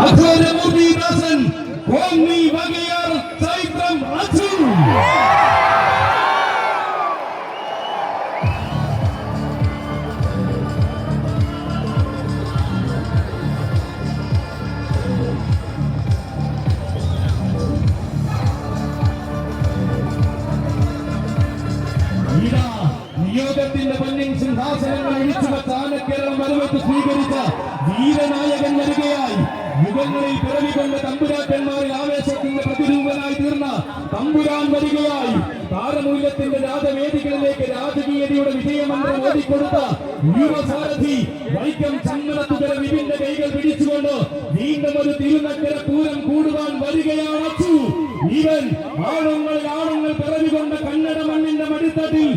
അധോരമുരളീദാസൻ കോന്നി വകയാർ ചൈത്രം അച്ചു. നിയോഗത്തിന്റെ പൊന്നിൻ സിംഹാസനങ്ങൾ ഇടിച്ചുവെച്ച ആനക്കേരളം വരവേറ്റ് സ്വീകരിച്ച വീരനായകൻ വരികയായി. യുഗങ്ങളിൽ പിറവികൊണ്ട തമ്പുരാക്കന്മാരിൽ ആവേശത്തിന്റെ പ്രതിരൂപനായി തീർന്ന തമ്പുരാൻ വരികയായി. താരമൂല്യത്തിന്റെ രാജവേദികളിലേക്ക് രാജകീയതയുടെ വിജയമന്ത്രം ഓടിക്കൊടുത്ത യുവസാരഥി വൈക്കം ചങ്ങലത്തുകര വിഭിന്ന കൈകൾ പിടിച്ചുകൊണ്ട് വീണ്ടും ഒരു തിരുനക്കര പൂരം കൂടുവാൻ വരികയാണ് അച്ചു. ഇവൻ ആണുങ്ങൾ പിറവികൊണ്ട കന്നഡ മണ്ണിന്റെ മടിത്തട്ടിൽ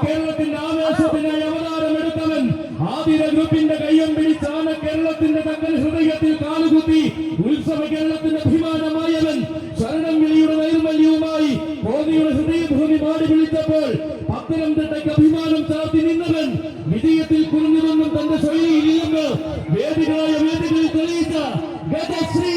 കേരളത്തിന്റെ ആവേശത്തിനായി അവതാരമെടുത്തവൻ. ആതിര ഗ്രൂപ്പിന്റെ കയ്യം പിടിച്ച് കേരളത്തിന്റെ തക്കൻ ഹൃദയത്തിൽ കാലുകുത്തി ഉത്സവ കേരളത്തിന്റെ അഭിമാനമായവൻ. ശരണം വിളിയുടെ നൈർമല്യവുമായി കോന്നിയുടെ ഹൃദയഭൂമി പാടി വിളിച്ചപ്പോൾ പത്തനംതിട്ടയ്ക്ക് അഭിമാനം ചാർത്തി നിന്നവൻ. വിജയത്തിൽ കുറിഞ്ഞതൊന്നും തന്റെ ശൈലിയിൽ ഇല്ലെന്ന് വേദികളായ വേദികളിൽ തെളിയിച്ച ഗജശ്രീ